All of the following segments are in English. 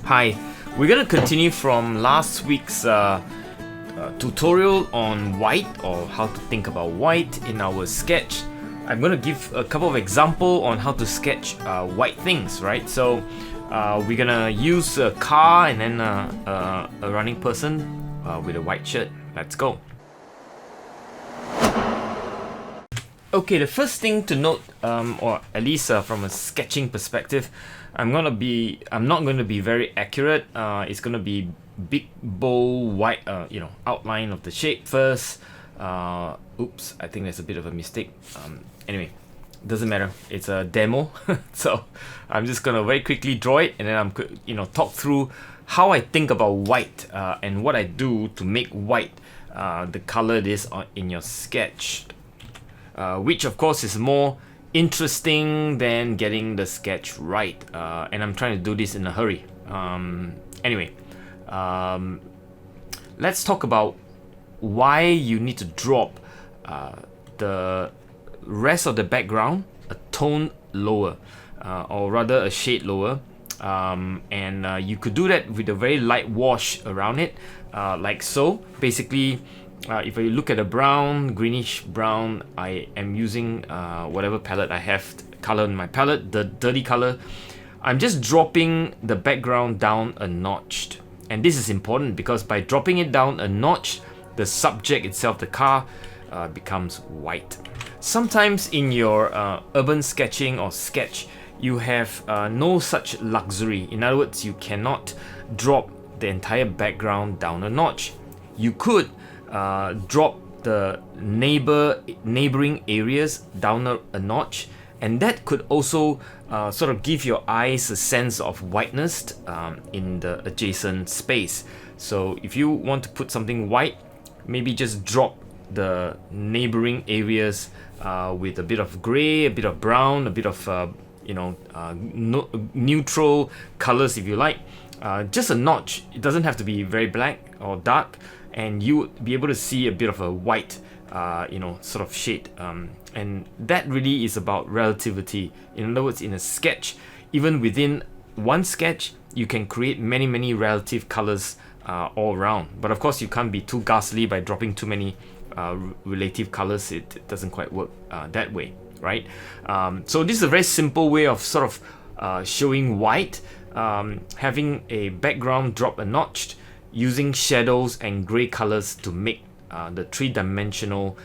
Hi, we're gonna continue from last week's tutorial on white, or how to think about white in our sketch. I'm gonna give a couple of examples on how to sketch white things, right? So we're gonna use a car and then a running person with a white shirt. Let's go. Okay, the first thing to note, or at least from a sketching perspective, I'm not going to be very accurate. It's going to be big, bold, white, outline of the shape first. Oops, I think there's a bit of a mistake. Anyway, doesn't matter. It's a demo, so I'm just going to very quickly draw it, and then I'm talk through how I think about white and what I do to make white the color it is in your sketch. Which of course is more interesting than getting the sketch right, and I'm trying to do this in a hurry. Anyway, let's talk about why you need to drop the rest of the background a tone lower, or rather a shade lower, and you could do that with a very light wash around it, like so. Basically, if you look at the brown, greenish brown, I am using whatever palette I have, color in my palette, the dirty color. I'm just dropping the background down a notch. And this is important because by dropping it down a notch, the subject itself, the car, becomes white. Sometimes in your urban sketching or sketch, you have no such luxury. In other words, you cannot drop the entire background down a notch. You could drop the neighboring areas down a notch, and that could also sort of give your eyes a sense of whiteness in the adjacent space. So if you want to put something white, maybe just drop the neighboring areas with a bit of gray, a bit of brown, a bit of neutral colors if you like. Just a notch. It doesn't have to be very black or dark, and you would be able to see a bit of a white, sort of shade. And that really is about relativity. In other words, in a sketch, even within one sketch, you can create many relative colors all around. But of course, you can't be too ghastly by dropping too many relative colors. It doesn't quite work that way, right? So this is a very simple way of sort of showing white, having a background drop a notch, using shadows and gray colors to make the three-dimensional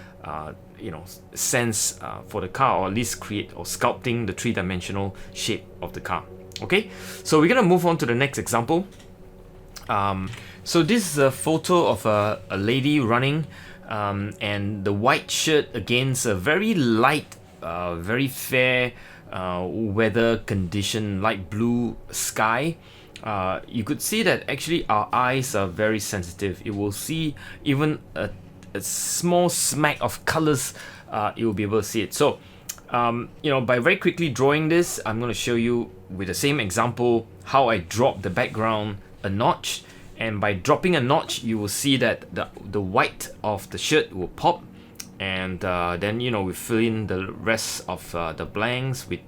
sense for the car, or at least create or sculpting the three-dimensional shape of the car. Okay, so we're gonna move on to the next example. So this is a photo of a lady running, and the white shirt against a very light, very fair weather condition, light blue sky. You could see that actually our eyes are very sensitive. It will see even a small smack of colors, you will be able to see it. So, by very quickly drawing this, I'm going to show you with the same example how I drop the background a notch. And by dropping a notch, you will see that the white of the shirt will pop. And then we fill in the rest of the blanks with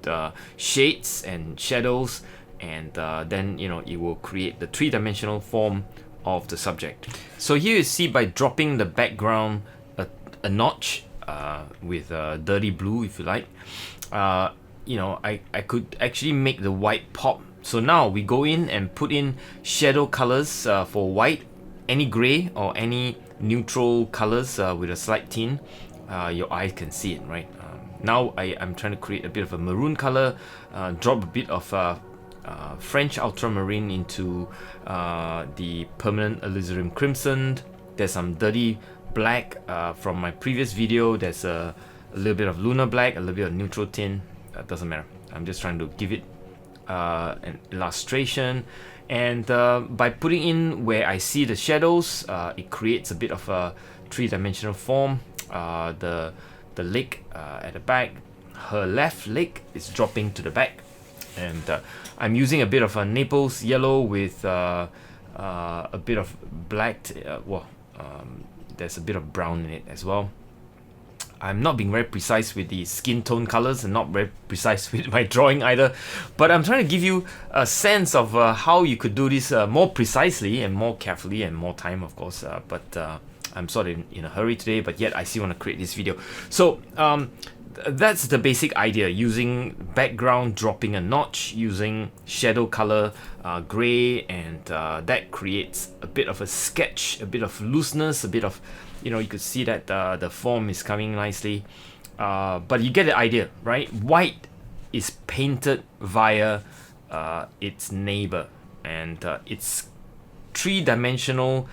shades and shadows. And then it will create the three-dimensional form of the subject. So here you see, by dropping the background a notch with dirty blue, if you like, I could actually make the white pop. So now we go in and put in shadow colors for white, any gray or any neutral colors with a slight tint. Your eye can see it, right? Now I'm trying to create a bit of a maroon color, drop a bit of French ultramarine into the permanent alizarin crimson. There's some dirty black from my previous video. There's a little bit of lunar black, a little bit of neutral tint. Doesn't matter. I'm just trying to give it an illustration. And by putting in where I see the shadows, it creates a bit of a three-dimensional form. The leg at the back, her left leg is dropping to the back. And I'm using a bit of a Naples yellow with a bit of black. There's a bit of brown in it as well. I'm not being very precise with the skin tone colors and not very precise with my drawing either, but I'm trying to give you a sense of how you could do this more precisely and more carefully and more time, of course, but I'm sort of in a hurry today, but yet I still want to create this video. So that's the basic idea, using background, dropping a notch, using shadow color, gray, and that creates a bit of a sketch, a bit of looseness, a bit of, you could see that the form is coming nicely, but you get the idea, right? White is painted via its neighbor, and its three-dimensional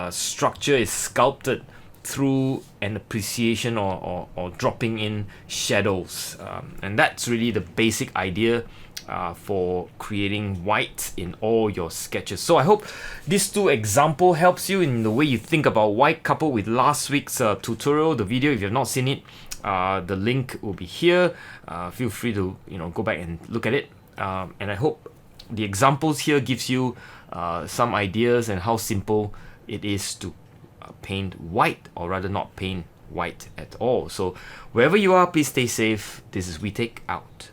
structure is sculpted through an appreciation or dropping in shadows, and that's really the basic idea for creating white in all your sketches. So I hope this two example helps you in the way you think about white, coupled with last week's tutorial, the video. If you have not seen it, the link will be here. Feel free to go back and look at it, and I hope the examples here gives you some ideas and how simple it is to paint white, or rather not paint white at all. So wherever you are, please stay safe. This is Whee Teck out.